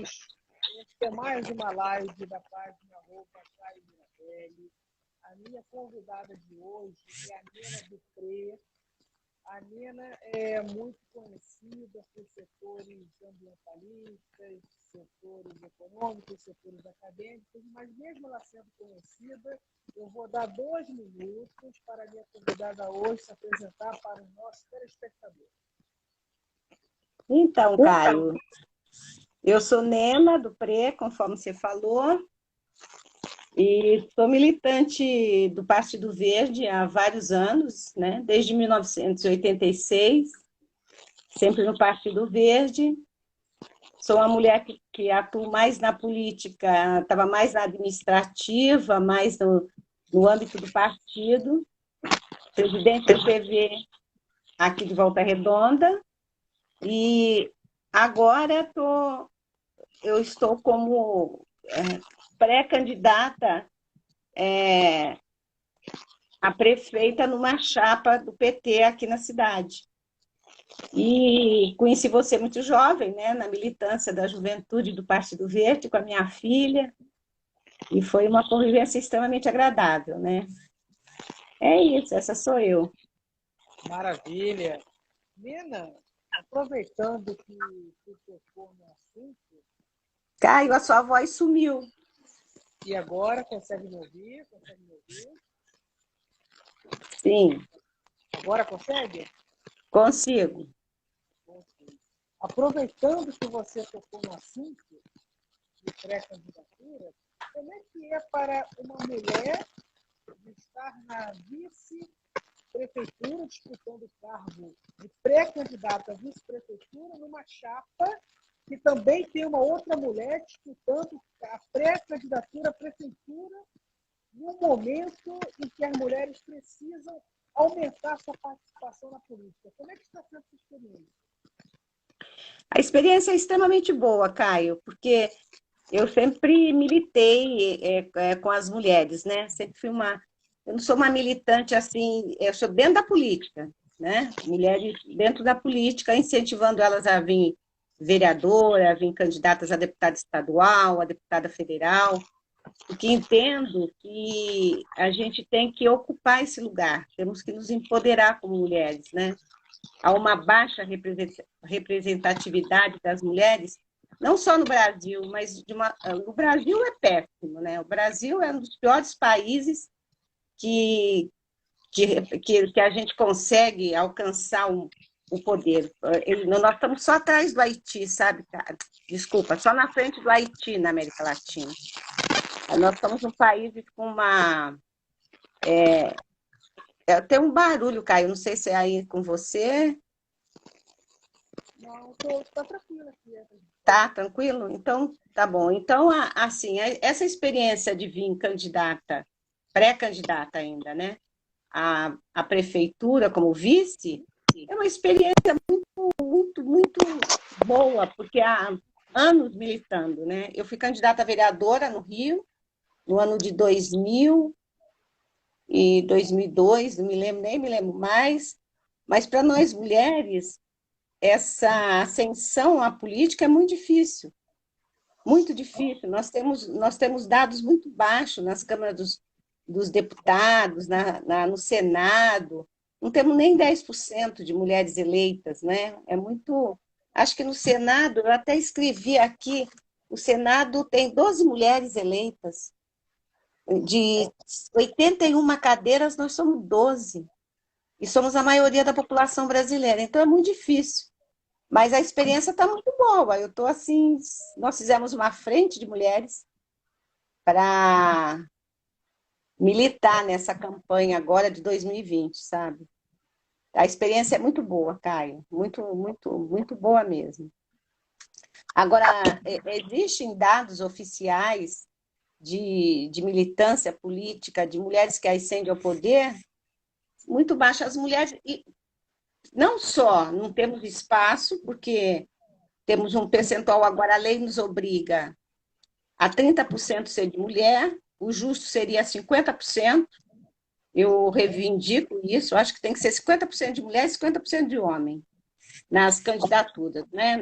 Esta é mais uma live da página Caio Mirabelli. A minha convidada de hoje é a Nena Dupré. A Nena é muito conhecida por setores ambientalistas, setores econômicos, setores acadêmicos, mas mesmo ela sendo conhecida, eu vou dar 2 minutos para a minha convidada hoje se apresentar para os nossos telespectadores. Então, Caio, eu sou Nena Dupré, conforme você falou, e sou militante do Partido Verde há vários anos, né? Desde 1986, sempre no Partido Verde. Sou uma mulher que atua mais na política, estava mais na administrativa, mais no âmbito do partido, presidente do PV aqui de Volta Redonda, e agora eu estou como pré-candidata a prefeita numa chapa do PT aqui na cidade. E conheci você muito jovem, né, na militância da juventude do Partido Verde, com a minha filha, e foi uma convivência extremamente agradável, né? É isso, essa sou eu. Maravilha. Nena, aproveitando que você tocou no assunto... Caio, a sua voz sumiu. E agora, consegue me ouvir? Consegue me ouvir? Sim. Agora consegue? Consigo. Aproveitando que você tocou no assunto de pré-candidatura, como é que é para uma mulher estar na vice-prefeitura, disputando o cargo de pré-candidata à vice-prefeitura, numa chapa que também tem uma outra mulher disputando a pré-candidatura à prefeitura, num momento em que as mulheres precisam aumentar sua participação na política? Como é que está sendo essa experiência? A experiência é extremamente boa, Caio, porque eu sempre militei com as mulheres, né? Sempre fui eu não sou uma militante assim, eu sou dentro da política, né? Mulheres dentro da política, incentivando elas a vir vereadora, a vir candidatas a deputada estadual, a deputada federal, porque entendo que a gente tem que ocupar esse lugar, temos que nos empoderar como mulheres, né? Há uma baixa representatividade das mulheres, não só no Brasil, mas no Brasil é péssimo, né? O Brasil é um dos piores países que a gente consegue alcançar o poder. Nós estamos só atrás do Haiti, sabe, cara? Desculpa, só na frente do Haiti, na América Latina. Nós estamos um país com uma... tem um barulho, Caio, não sei se é aí com você. Não, tá tranquilo aqui. Tá tranquilo? Então, tá bom. Então, assim, essa experiência de vir candidata, pré-candidata ainda, né, à prefeitura como vice, é uma experiência muito boa, porque há anos militando, né? Eu fui candidata a vereadora no Rio, no ano de 2000 e 2002, não me lembro, nem me lembro mais, mas para nós mulheres, essa ascensão à política é muito difícil. Muito difícil. Nós temos dados muito baixos nas câmaras dos deputados, no Senado. Não temos nem 10% de mulheres eleitas, né? É muito... Acho que no Senado, eu até escrevi aqui, o Senado tem 12 mulheres eleitas. De 81 cadeiras, nós somos 12. E somos a maioria da população brasileira. Então, é muito difícil. Mas a experiência está muito boa. Eu estou assim, nós fizemos uma frente de mulheres para militar nessa campanha agora de 2020, sabe? A experiência é muito boa, Caio. Muito boa mesmo. Agora, existem dados oficiais de militância política, de mulheres que ascendem ao poder, muito baixas. As mulheres... Não só não temos espaço, porque temos um percentual, agora a lei nos obriga a 30% ser de mulher, o justo seria 50%, eu reivindico isso, acho que tem que ser 50% de mulher e 50% de homem nas candidaturas, né?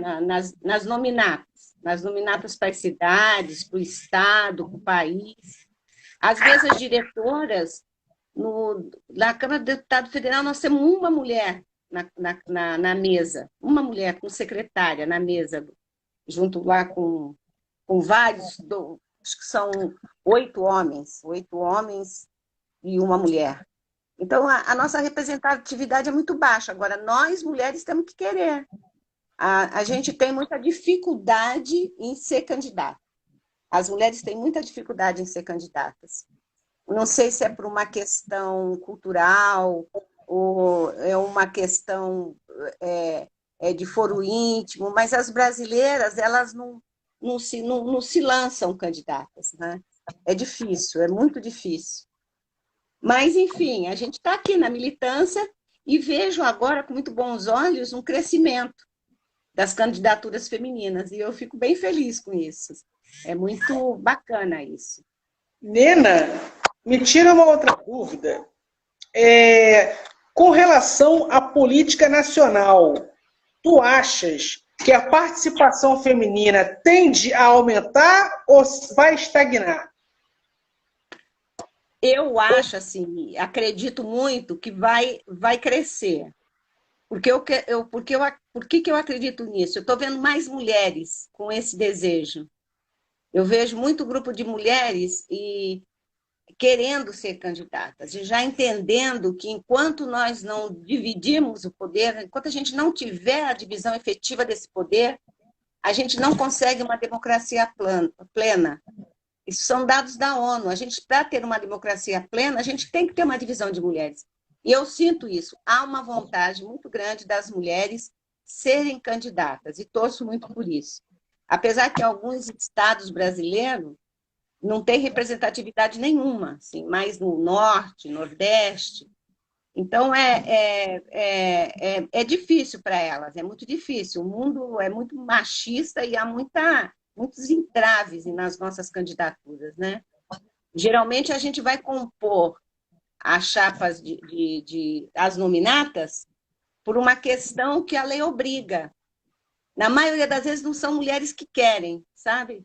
nas nominatas, nas nominatas para as cidades, para o Estado, para o país. As mesas diretoras, na Câmara do Deputado Federal, nós temos uma mulher na mesa, uma mulher com secretária na mesa, junto lá com vários, acho que são 8 homens e uma mulher. Então, a nossa representatividade é muito baixa. Agora, nós, mulheres, temos que querer. A gente tem muita dificuldade em ser candidata. As mulheres têm muita dificuldade em ser candidatas. Não sei se é por uma questão cultural ou é uma questão de foro íntimo, mas as brasileiras, elas não se lançam candidatas, né? É difícil, é muito difícil. Mas, enfim, a gente está aqui na militância e vejo agora, com muito bons olhos, um crescimento das candidaturas femininas, e eu fico bem feliz com isso. É muito bacana isso. Nena, me tira uma outra dúvida. Com relação à política nacional, tu achas que a participação feminina tende a aumentar ou vai estagnar? Eu acho, assim, acredito muito que vai crescer. Por que eu acredito nisso? Eu estou vendo mais mulheres com esse desejo. Eu vejo muito grupo de mulheres querendo ser candidatas, e já entendendo que enquanto nós não dividimos o poder, enquanto a gente não tiver a divisão efetiva desse poder, a gente não consegue uma democracia plena. Isso são dados da ONU. A gente, para ter uma democracia plena, a gente tem que ter uma divisão de mulheres. E eu sinto isso. Há uma vontade muito grande das mulheres serem candidatas, e torço muito por isso. Apesar que alguns estados brasileiros não têm representatividade nenhuma, assim, mais no Norte, Nordeste. Então, é difícil para elas, é muito difícil. O mundo é muito machista e há muitos entraves nas nossas candidaturas, né? Geralmente, a gente vai compor as chapas as nominatas por uma questão que a lei obriga. Na maioria das vezes, não são mulheres que querem, sabe?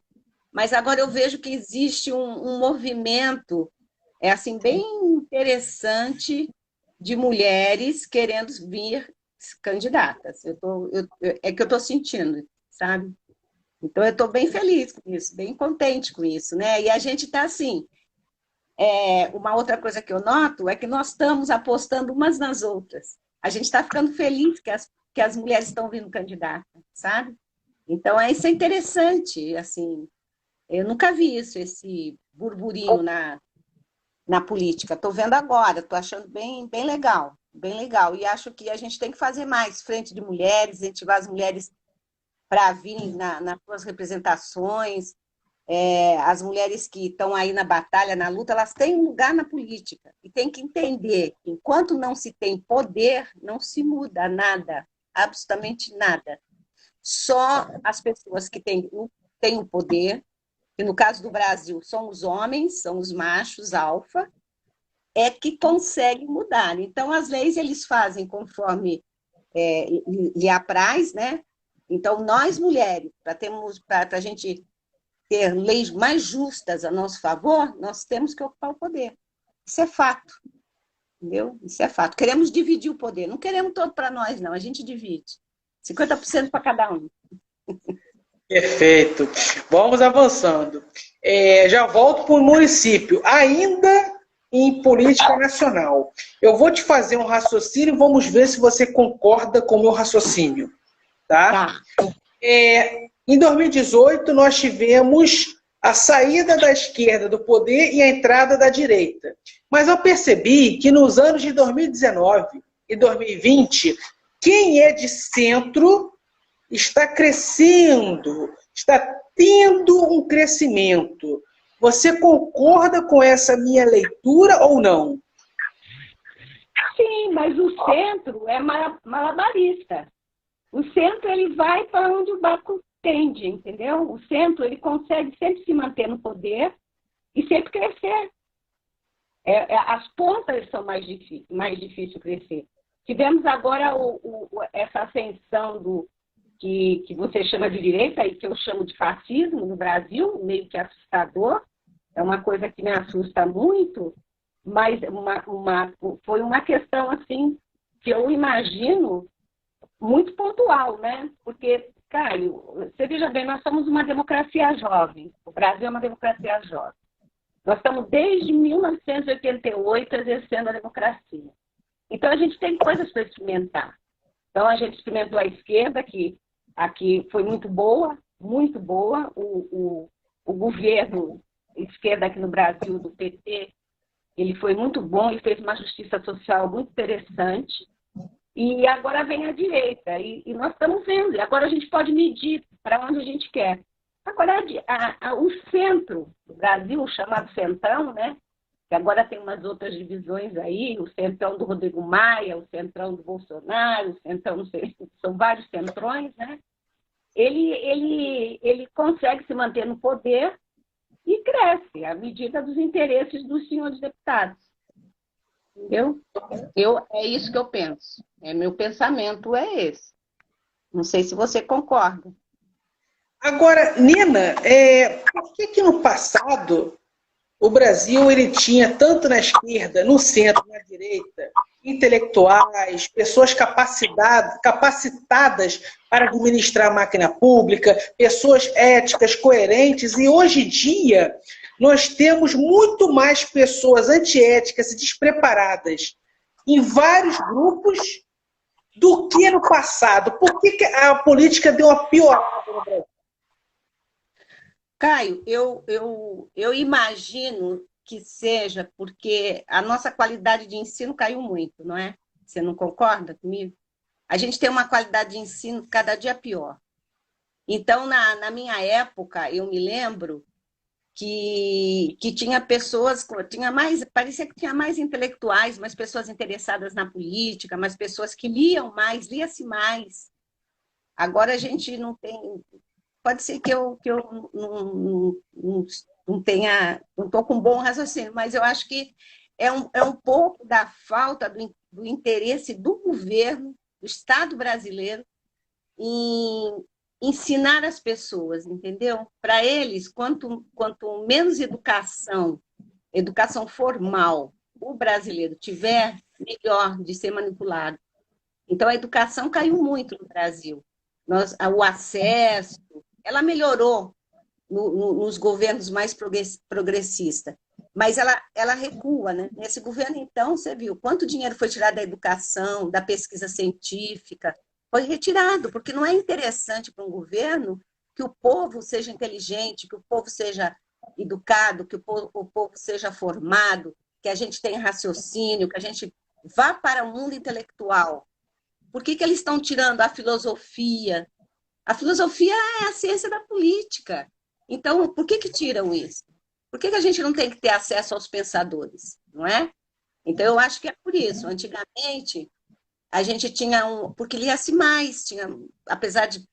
Mas agora eu vejo que existe um movimento assim, bem interessante de mulheres querendo vir candidatas. É que eu estou sentindo, sabe? Então, eu estou bem feliz com isso, bem contente com isso, né? E a gente está assim. Uma outra coisa que eu noto é que nós estamos apostando umas nas outras. A gente está ficando feliz que as mulheres estão vindo candidatas, sabe? Então, isso é interessante, assim. Eu nunca vi isso, esse burburinho na política. Estou vendo agora, estou achando bem, bem legal, bem legal. E acho que a gente tem que fazer mais frente de mulheres, incentivar as mulheres para virem nas suas representações. As mulheres que estão aí na batalha, na luta, elas têm um lugar na política. E tem que entender que enquanto não se tem poder, não se muda nada, absolutamente nada. Só as pessoas que têm o poder, que no caso do Brasil são os homens, são os machos alfa, que conseguem mudar. Então, as leis eles fazem conforme lhe apraz, né? Então, nós mulheres, para a gente ter leis mais justas a nosso favor, nós temos que ocupar o poder. Isso é fato, entendeu? Isso é fato. Queremos dividir o poder, não queremos todo para nós, não, a gente divide. 50% para cada um. Perfeito. Vamos avançando. Já volto para o município, ainda em política nacional. Eu vou te fazer um raciocínio e vamos ver se você concorda com o meu raciocínio. Tá? Em 2018, nós tivemos a saída da esquerda do poder e a entrada da direita. Mas eu percebi que nos anos de 2019 e 2020, quem é de centro está crescendo, está tendo um crescimento. Você concorda com essa minha leitura ou não? Sim, mas o centro é malabarista. O centro ele vai para onde o barco tende, entendeu? O centro ele consegue sempre se manter no poder e sempre crescer. As pontas são mais difícil crescer. Tivemos agora essa ascensão que você chama de direita e que eu chamo de fascismo no Brasil, meio que assustador, é uma coisa que me assusta muito, mas foi uma questão assim que eu imagino muito pontual, né? Porque, Caio, você veja bem, nós somos uma democracia jovem, o Brasil é uma democracia jovem. Nós estamos desde 1988 exercendo a democracia. Então a gente tem coisas para experimentar. Então a gente experimentou a esquerda, que aqui foi muito boa, muito boa. O governo esquerda aqui no Brasil, do PT, ele foi muito bom, ele fez uma justiça social muito interessante. E agora vem a direita, e nós estamos vendo. E agora a gente pode medir para onde a gente quer. Agora, o centro do Brasil, chamado Centrão, né? Que agora tem umas outras divisões aí, o Centrão do Rodrigo Maia, o Centrão do Bolsonaro, o Centrão, não sei, são vários centrões, né? Ele consegue se manter no poder e cresce à medida dos interesses dos senhores deputados. Entendeu? É isso que eu penso. Meu pensamento é esse. Não sei se você concorda. Agora, Nina, por que no passado o Brasil ele tinha tanto na esquerda, no centro, na direita, intelectuais, pessoas capacitadas para administrar a máquina pública, pessoas éticas, coerentes, e hoje em dia nós temos muito mais pessoas antiéticas e despreparadas em vários grupos do que no passado? Por que a política deu uma piorada no Brasil? Caio, eu imagino que seja porque a nossa qualidade de ensino caiu muito, não é? Você não concorda comigo? A gente tem uma qualidade de ensino cada dia pior. Então, na minha época, eu me lembro que tinha pessoas, parecia que tinha mais intelectuais, mais pessoas interessadas na política, mais pessoas que liam mais, lia-se mais. Agora a gente não tem... Pode ser que eu não tenha, não estou com um bom raciocínio, mas eu acho que é um pouco da falta do interesse do governo, do Estado brasileiro, em ensinar as pessoas, entendeu? Para eles, quanto menos educação formal o brasileiro tiver, melhor de ser manipulado. Então, a educação caiu muito no Brasil. O acesso, ela melhorou nos governos mais progressistas, mas ela recua, né? Nesse governo, então, você viu quanto dinheiro foi tirado da educação, da pesquisa científica, foi retirado, porque não é interessante para um governo que o povo seja inteligente, que o povo seja educado, que o povo seja formado, que a gente tenha raciocínio, que a gente vá para o mundo intelectual. Por que eles estão tirando a filosofia? A filosofia é a ciência da política. Então, por que tiram isso? Por que a gente não tem que ter acesso aos pensadores? Não é? Então, eu acho que é por isso. Antigamente, a gente tinha porque lia-se mais, apesar de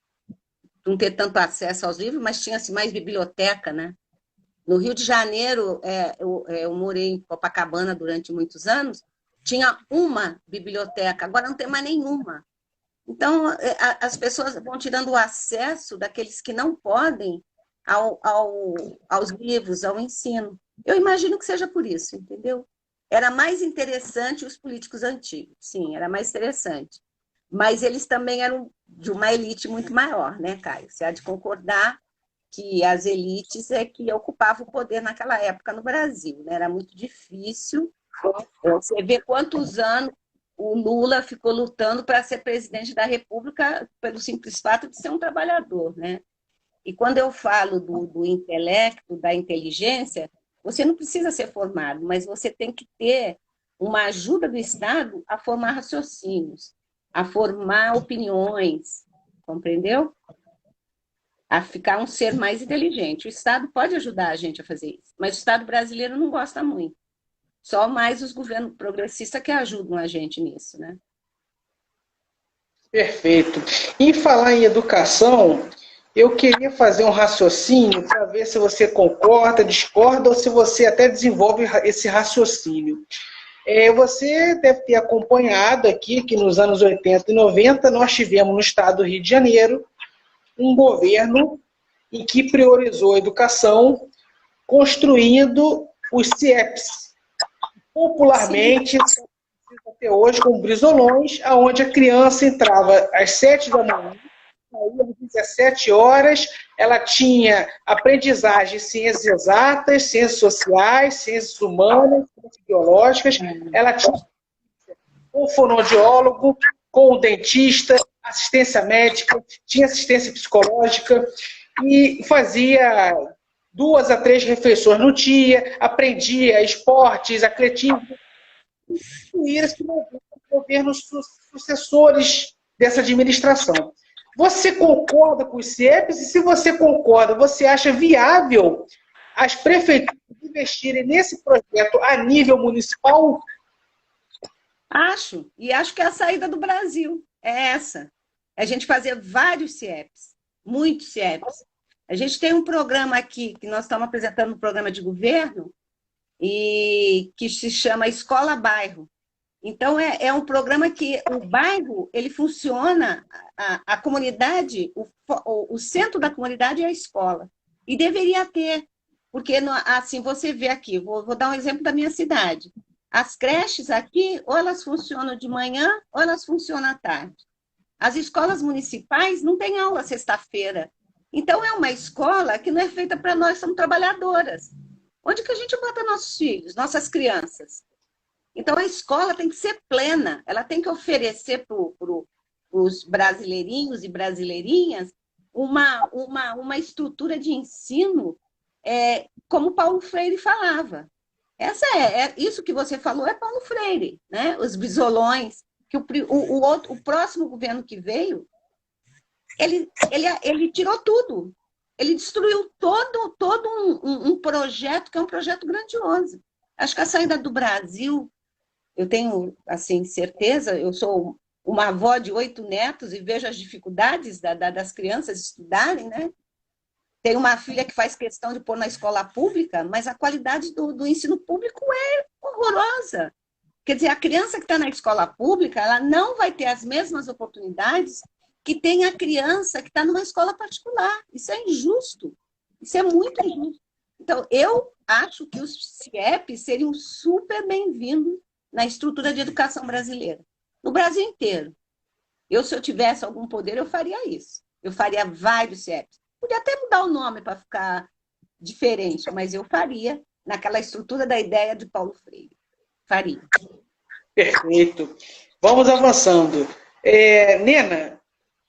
não ter tanto acesso aos livros, mas tinha-se mais biblioteca, né? No Rio de Janeiro, eu morei em Copacabana durante muitos anos, tinha uma biblioteca, agora não tem mais nenhuma. Então, as pessoas vão tirando o acesso daqueles que não podem aos livros, ao ensino. Eu imagino que seja por isso, entendeu? Era mais interessante os políticos antigos, sim, era mais interessante. Mas eles também eram de uma elite muito maior, né, Caio? Você há de concordar que as elites é que ocupavam o poder naquela época no Brasil, né? Era muito difícil. Você vê quantos anos o Lula ficou lutando para ser presidente da República pelo simples fato de ser um trabalhador, né? E quando eu falo do intelecto, da inteligência, você não precisa ser formado, mas você tem que ter uma ajuda do Estado a formar raciocínios, a formar opiniões, compreendeu? A ficar um ser mais inteligente. O Estado pode ajudar a gente a fazer isso, mas o Estado brasileiro não gosta muito. Só mais os governos progressistas que ajudam a gente nisso, né? Perfeito. E falar em educação, eu queria fazer um raciocínio para ver se você concorda, discorda ou se você até desenvolve esse raciocínio. Você deve ter acompanhado aqui que nos anos 80 e 90 nós tivemos no estado do Rio de Janeiro um governo em que priorizou a educação, construindo os CIEPs, popularmente até hoje como brisolões, onde a criança entrava às 7 da manhã, saía às 17 horas, ela tinha aprendizagem em ciências exatas, ciências sociais, ciências humanas, ciências biológicas, ela tinha com o fonoaudiólogo, com o dentista, assistência médica, tinha assistência psicológica e fazia 2 a 3 refeições no dia, aprendia esportes, atletismo, e isso governos sucessores dessa administração. Você concorda com os CIEPs? E se você concorda, você acha viável as prefeituras investirem nesse projeto a nível municipal? Acho, e acho que a saída do Brasil é essa. É a gente fazer vários CIEPs, muitos CIEPs. A gente tem um programa aqui, que nós estamos apresentando um programa de governo, e que se chama Escola Bairro. Então, é um programa que o bairro, ele funciona, a comunidade, o centro da comunidade é a escola. E deveria ter, porque, assim, você vê aqui, vou dar um exemplo da minha cidade. As creches aqui, ou elas funcionam de manhã, ou elas funcionam à tarde. As escolas municipais não têm aula sexta-feira. Então, é uma escola que não é feita para nós, somos trabalhadoras. Onde que a gente bota nossos filhos, nossas crianças? Então, a escola tem que ser plena, ela tem que oferecer para os brasileirinhos e brasileirinhas uma estrutura de ensino, como Paulo Freire falava. Isso que você falou é Paulo Freire, né? Os bisolões, que o próximo governo que veio, ele tirou tudo. Ele destruiu todo um projeto que é um projeto grandioso. Acho que a saída do Brasil, eu tenho assim, certeza, eu sou uma avó de 8 netos e vejo as dificuldades das crianças estudarem, né? Tem uma filha que faz questão de pôr na escola pública, mas a qualidade do ensino público é horrorosa. Quer dizer, a criança que está na escola pública, ela não vai ter as mesmas oportunidades que tem a criança que está numa escola particular. Isso é injusto. Isso é muito injusto. Então, eu acho que os CIEPs seriam super bem-vindos na estrutura de educação brasileira. No Brasil inteiro. Se eu tivesse algum poder, eu faria isso. Eu faria vários CIEPs. Podia até mudar o nome para ficar diferente, mas eu faria naquela estrutura da ideia de Paulo Freire. Faria. Perfeito. Vamos avançando. Nena,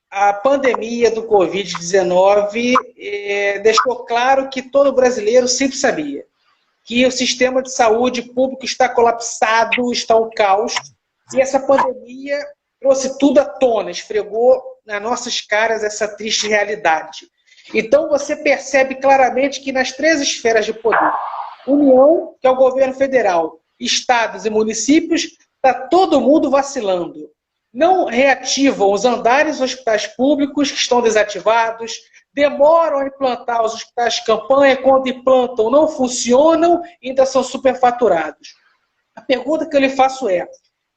a pandemia do Covid-19 deixou claro que todo brasileiro sempre sabia que o sistema de saúde público está colapsado, está um caos, e essa pandemia trouxe tudo à tona, esfregou nas nossas caras essa triste realidade. Então, você percebe claramente que nas 3 esferas de poder, União, que é o governo federal, estados e municípios, está todo mundo vacilando. Não reativam os andares dos hospitais públicos, que estão desativados, demoram a implantar os hospitais de campanha, quando implantam não funcionam e ainda são superfaturados. A pergunta que eu lhe faço é,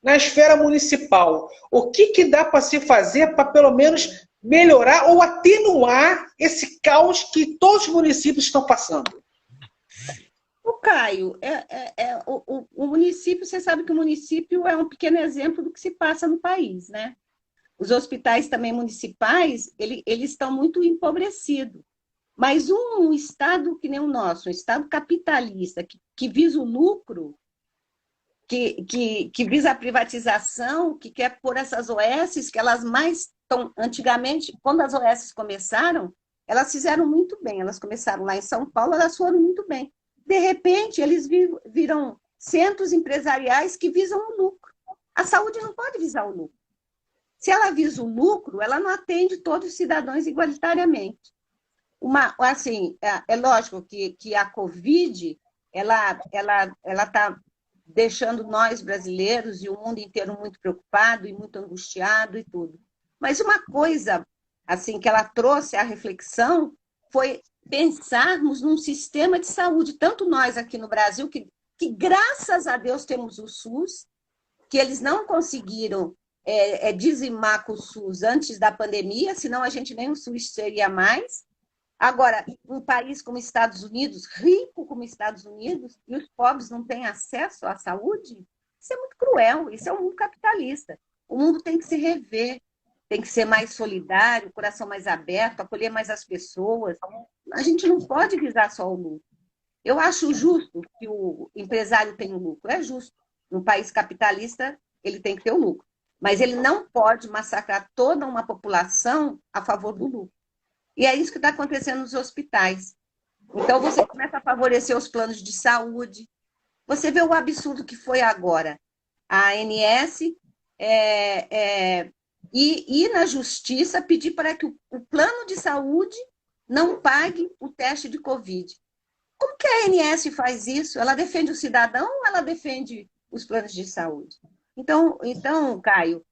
na esfera municipal, o que dá para se fazer para pelo menos melhorar ou atenuar esse caos que todos os municípios estão passando? Caio, o município, você sabe que o município é um pequeno exemplo do que se passa no país, né? Os hospitais também municipais, eles estão muito empobrecidos. Mas um estado que nem o nosso, um estado capitalista, que visa o lucro, que visa a privatização, que quer pôr essas OS, que elas mais estão... Antigamente, quando as OS começaram, elas fizeram muito bem. Elas começaram lá em São Paulo, elas foram muito bem. De repente, eles viram centros empresariais que visam o lucro. A saúde não pode visar o lucro. Se ela visa o lucro, ela não atende todos os cidadãos igualitariamente. Assim, é lógico que a Covid ela está deixando nós brasileiros e o mundo inteiro muito preocupado e muito angustiado e tudo. Mas uma coisa assim que ela trouxe à reflexão foi pensarmos num sistema de saúde, tanto nós aqui no Brasil, que graças a Deus temos o SUS, que eles não conseguiram dizimar com o SUS antes da pandemia, senão a gente nem o SUS seria mais. Agora, um país como Estados Unidos, rico como Estados Unidos, e os pobres não têm acesso à saúde, isso é muito cruel, isso é um mundo capitalista. O mundo tem que se rever, tem que ser mais solidário, coração mais aberto, acolher mais as pessoas. A gente não pode visar só o lucro. Eu acho justo que o empresário tenha o lucro, é justo. Num país capitalista, ele tem que ter o lucro. Mas ele não pode massacrar toda uma população a favor do lucro. E é isso que está acontecendo nos hospitais. Então, você começa a favorecer os planos de saúde. Você vê o absurdo que foi agora. A ANS ir na justiça pedir para que o plano de saúde não pague o teste de Covid. Como que a ANS faz isso? Ela defende o cidadão ou ela defende os planos de saúde? Então Caio,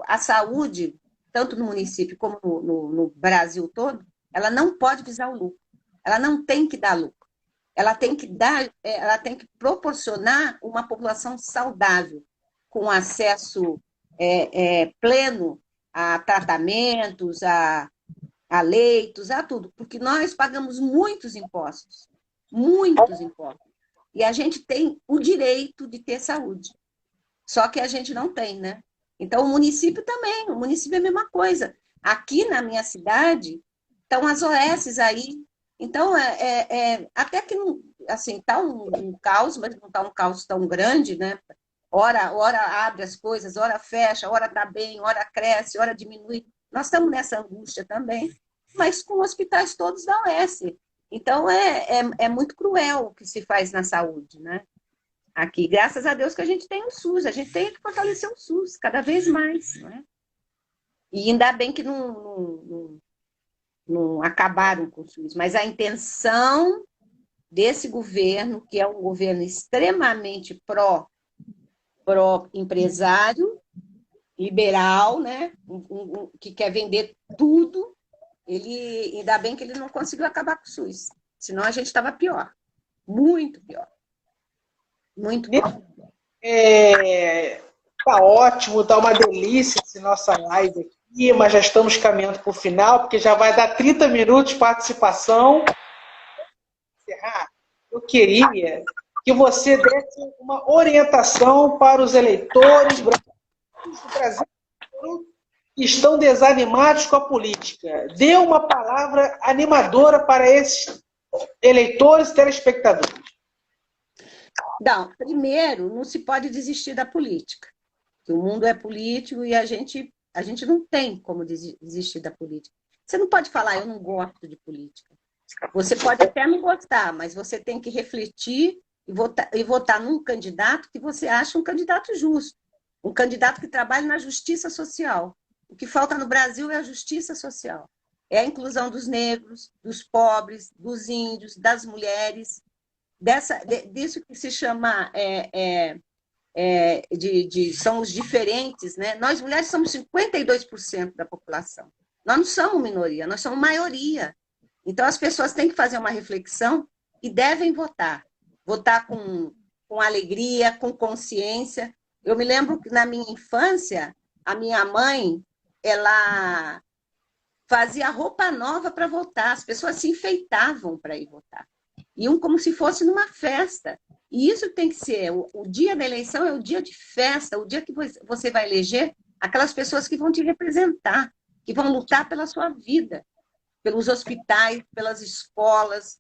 a saúde, tanto no município como no Brasil todo, ela não pode visar o lucro. Ela não tem que dar lucro. Ela tem que proporcionar uma população saudável, com acesso pleno a tratamentos, a leitos, a tudo, porque nós pagamos muitos impostos, e a gente tem o direito de ter saúde, só que a gente não tem, né? Então, o município também, o município é a mesma coisa. Aqui na minha cidade, estão as OS aí, então, até que não, assim, está um caos, mas não está um caos tão grande, né? Ora abre as coisas, ora fecha, ora está bem, ora cresce, ora diminui. Nós estamos nessa angústia também, mas com hospitais todos da OS. Então, é muito cruel o que se faz na saúde, né? Aqui, graças a Deus que a gente tem o SUS, a gente tem que fortalecer o SUS cada vez mais, né? E ainda bem que não acabaram com o SUS, mas a intenção desse governo, que é um governo extremamente pró-empresário, liberal, né? Que quer vender tudo, ainda bem que ele não conseguiu acabar com o SUS, senão a gente estava pior, muito pior. Muito pior. Tá ótimo, tá uma delícia essa nossa live aqui, mas já estamos caminhando para o final, porque já vai dar 30 minutos de participação. Eu queria que você desse uma orientação para os eleitores do Brasil que estão desanimados com a política. Dê uma palavra animadora para esses eleitores e telespectadores. Não, primeiro, não se pode desistir da política. O mundo é político e a gente não tem como desistir da política. Você não pode falar, eu não gosto de política. Você pode até não gostar, mas você tem que refletir e votar num candidato que você acha um candidato justo, um candidato que trabalhe na justiça social. O que falta no Brasil é a justiça social. É a inclusão dos negros, dos pobres, dos índios, das mulheres, disso que se chama são os diferentes, né? Nós mulheres somos 52% da população. Nós não somos minoria, nós somos maioria. Então as pessoas têm que fazer uma reflexão e devem votar. Votar com alegria, com consciência. Eu me lembro que na minha infância, a minha mãe, ela fazia roupa nova para votar. As pessoas se enfeitavam para ir votar. Iam como se fosse numa festa. E isso tem que ser, o dia da eleição é o dia de festa, o dia que você vai eleger aquelas pessoas que vão te representar, que vão lutar pela sua vida, pelos hospitais, pelas escolas,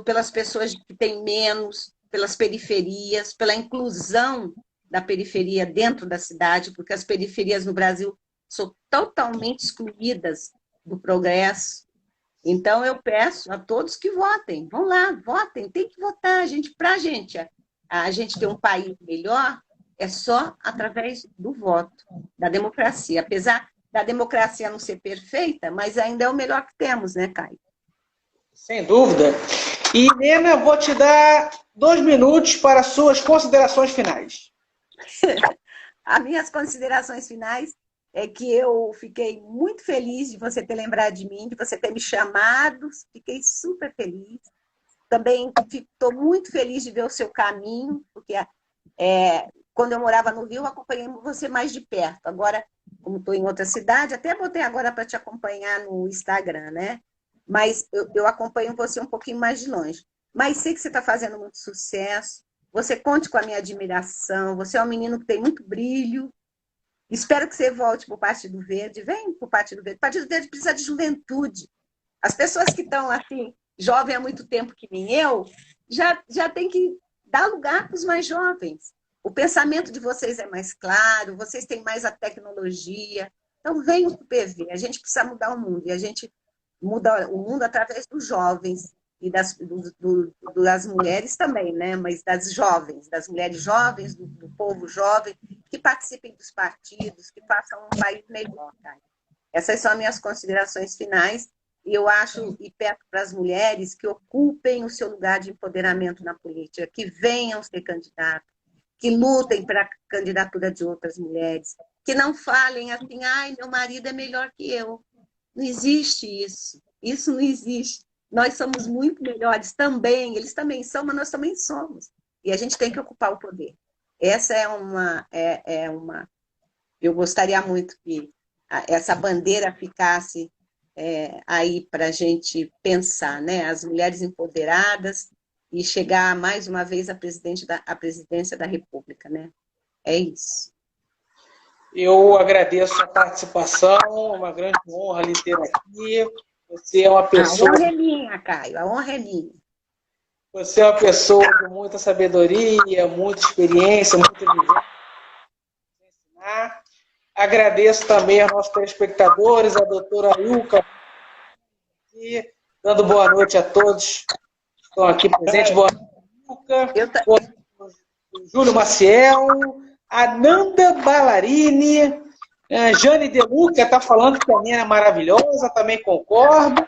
pelas pessoas que têm menos, pelas periferias, pela inclusão da periferia dentro da cidade, porque as periferias no Brasil são totalmente excluídas do progresso. Então, eu peço a todos que votem. Vão lá, votem, tem que votar. Para a gente ter um país melhor, é só através do voto, da democracia. Apesar da democracia não ser perfeita, mas ainda é o melhor que temos, né, Caio? Sem dúvida. E, Nena, vou te dar 2 minutos para suas considerações finais. As minhas considerações finais é que eu fiquei muito feliz de você ter lembrado de mim, de você ter me chamado, fiquei super feliz. Também estou muito feliz de ver o seu caminho, porque quando eu morava no Rio, eu acompanhei você mais de perto. Agora, como estou em outra cidade, até botei agora para te acompanhar no Instagram, né? Mas eu acompanho você um pouquinho mais de longe. Mas sei que você está fazendo muito sucesso. Você conte com a minha admiração. Você é um menino que tem muito brilho. Espero que você volte para o Partido Verde. Vem para o Partido Verde. O Partido Verde precisa de juventude. As pessoas que estão assim, jovem há muito tempo que nem eu, já tem que dar lugar para os mais jovens. O pensamento de vocês é mais claro, vocês têm mais a tecnologia. Então, venham para o PV. A gente precisa mudar o mundo. E a gente muda o mundo através dos jovens e das mulheres também, né? Mas das jovens, das mulheres jovens, do povo jovem, que participem dos partidos, que façam um país melhor. Cara. Essas são as minhas considerações finais. E eu acho, e peço para as mulheres que ocupem o seu lugar de empoderamento na política, que venham ser candidatas, que lutem para a candidatura de outras mulheres, que não falem assim, ai, meu marido é melhor que eu. Não existe isso. Isso não existe. Nós somos muito melhores também, eles também são, mas nós também somos. E a gente tem que ocupar o poder. Essa é uma... Eu gostaria muito que essa bandeira ficasse aí para a gente pensar, né? As mulheres empoderadas e chegar mais uma vez à presidência da República, né? É isso. Eu agradeço a participação, uma grande honra lhe ter aqui. Você é uma pessoa... A honra é minha, Caio, a honra é minha. Você é uma pessoa de muita sabedoria, muita experiência, muita vivência. Agradeço também aos nossos telespectadores, a doutora Ilka, dando boa noite a todos que estão aqui presentes. Boa noite, Ilka. Boa noite, Júlio Maciel, Ananda Ballarini, Jane De Luca está falando que a minha é maravilhosa, também concordo.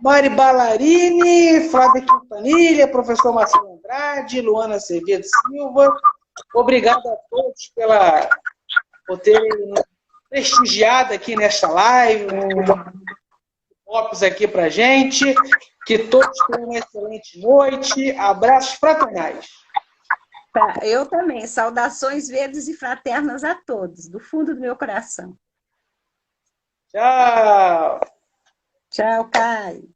Mari Ballarini, Flávia Quintanilha, professor Marcelo Andrade, Luana Azevedo Silva. Obrigado a todos por terem prestigiado aqui nesta live, tops aqui pra gente. Que todos tenham uma excelente noite. Abraços fraternais. Eu também. Saudações verdes e fraternas a todos, do fundo do meu coração. Tchau. Tchau, Caio.